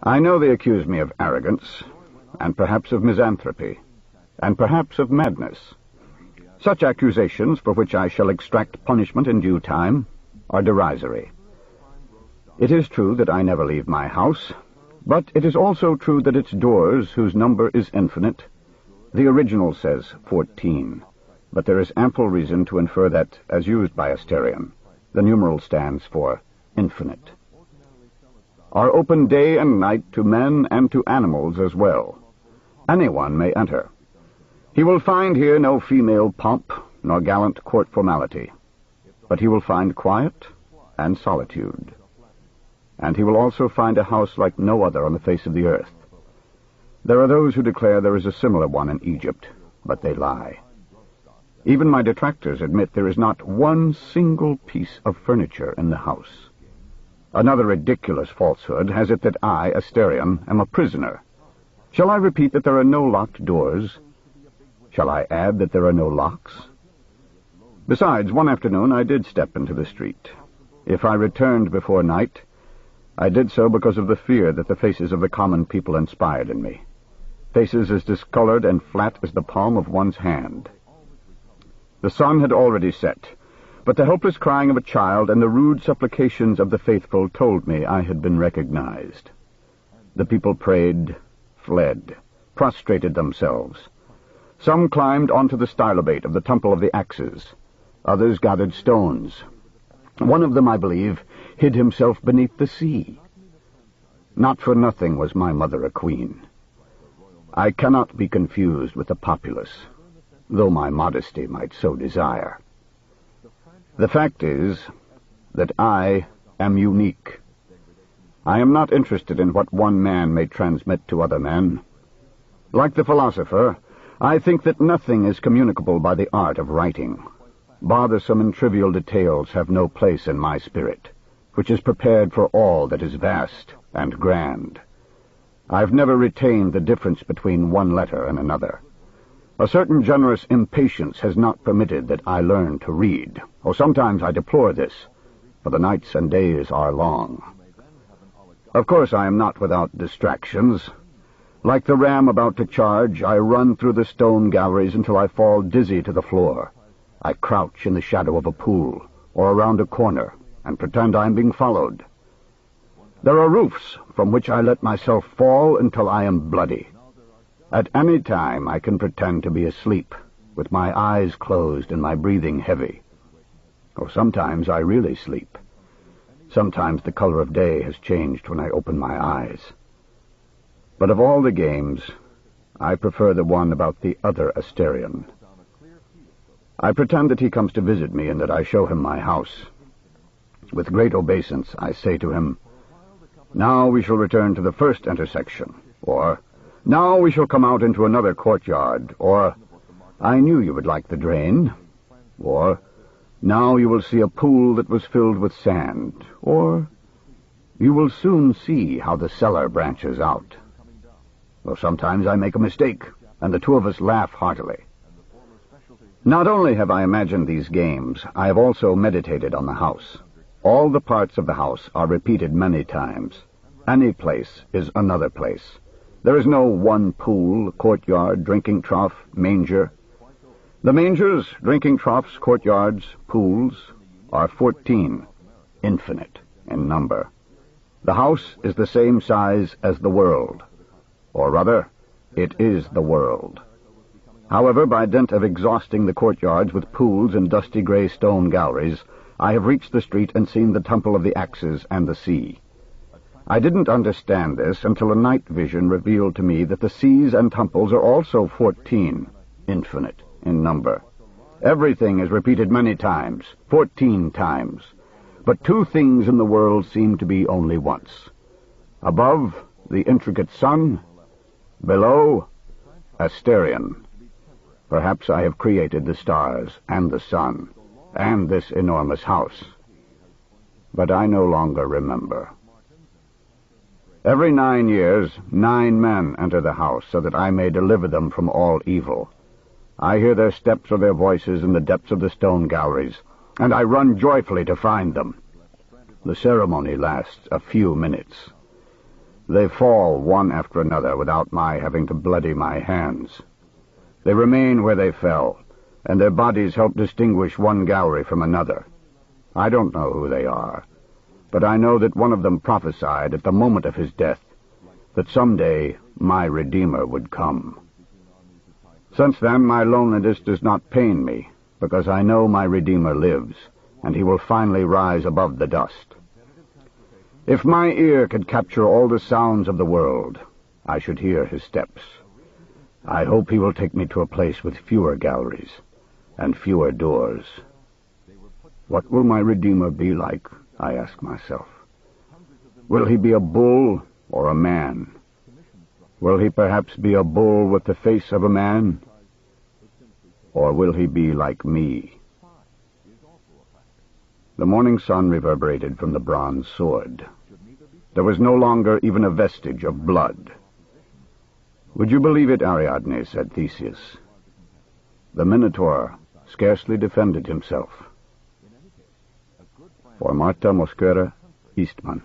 I know they accuse me of arrogance, and perhaps of misanthropy, and perhaps of madness. Such accusations, for which I shall extract punishment in due time, are derisory. It is true that I never leave my house, but it is also true that its doors, whose number is infinite, the original says 14, but there is ample reason to infer that, as used by Asterion, the numeral stands for infinite, are open day and night to men and to animals as well. Anyone may enter. He will find here no female pomp, nor gallant court formality, but he will find quiet and solitude. And he will also find a house like no other on the face of the earth. There are those who declare there is a similar one in Egypt, but they lie. Even my detractors admit there is not one single piece of furniture in the house. Another ridiculous falsehood has it that I, Asterion, am a prisoner. Shall I repeat that there are no locked doors? Shall I add that there are no locks? Besides, one afternoon I did step into the street. If I returned before night, I did so because of the fear that the faces of the common people inspired in me. Faces as discolored and flat as the palm of one's hand. The sun had already set, but the helpless crying of a child and the rude supplications of the faithful told me I had been recognized. The people prayed, fled, prostrated themselves. Some climbed onto the stylobate of the Temple of the Axes. Others gathered stones. One of them, I believe, hid himself beneath the sea. Not for nothing was my mother a queen. I cannot be confused with the populace, though my modesty might so desire. The fact is that I am unique. I am not interested in what one man may transmit to other men. Like the philosopher, I think that nothing is communicable by the art of writing. Bothersome and trivial details have no place in my spirit, which is prepared for all that is vast and grand. I've never retained the difference between one letter and another. A certain generous impatience has not permitted that I learn to read, or sometimes I deplore this, for the nights and days are long. Of course I am not without distractions. Like the ram about to charge, I run through the stone galleries until I fall dizzy to the floor. I crouch in the shadow of a pool, or around a corner, and pretend I am being followed. There are roofs from which I let myself fall until I am bloody. At any time I can pretend to be asleep, with my eyes closed and my breathing heavy. Or sometimes I really sleep. Sometimes the color of day has changed when I open my eyes. But of all the games, I prefer the one about the other Asterion. I pretend that he comes to visit me and that I show him my house. With great obeisance, I say to him, "Now we shall return to the first intersection," or, "Now we shall come out into another courtyard," or, "I knew you would like the drain," or, "Now you will see a pool that was filled with sand," or, "You will soon see how the cellar branches out." Well, sometimes I make a mistake, and the two of us laugh heartily. Not only have I imagined these games, I have also meditated on the house. All the parts of the house are repeated many times. Any place is another place. There is no one pool, courtyard, drinking trough, manger. The mangers, drinking troughs, courtyards, pools are 14, infinite in number. The house is the same size as the world. Or rather, it is the world. However, by dint of exhausting the courtyards with pools and dusty gray stone galleries, I have reached the street and seen the Temple of the Axes and the sea. I didn't understand this until a night vision revealed to me that the seas and temples are also 14, infinite in number. Everything is repeated many times, 14 times. But two things in the world seem to be only once. Above, the intricate sun. Below, Asterion. Perhaps I have created the stars and the sun and this enormous house. But I no longer remember. Every 9 years, 9 men enter the house so that I may deliver them from all evil. I hear their steps or their voices in the depths of the stone galleries, and I run joyfully to find them. The ceremony lasts a few minutes. They fall one after another without my having to bloody my hands. They remain where they fell, and their bodies help distinguish one gallery from another. I don't know who they are, but I know that one of them prophesied at the moment of his death that someday my Redeemer would come. Since then, my loneliness does not pain me, because I know my Redeemer lives, and he will finally rise above the dust. If my ear could capture all the sounds of the world, I should hear his steps. I hope he will take me to a place with fewer galleries and fewer doors. What will my Redeemer be like, I ask myself. Will he be a bull or a man? Will he perhaps be a bull with the face of a man? Or will he be like me? The morning sun reverberated from the bronze sword. There was no longer even a vestige of blood. "Would you believe it, Ariadne," said Theseus. "The Minotaur scarcely defended himself." For Marta Mosquera, Eastman.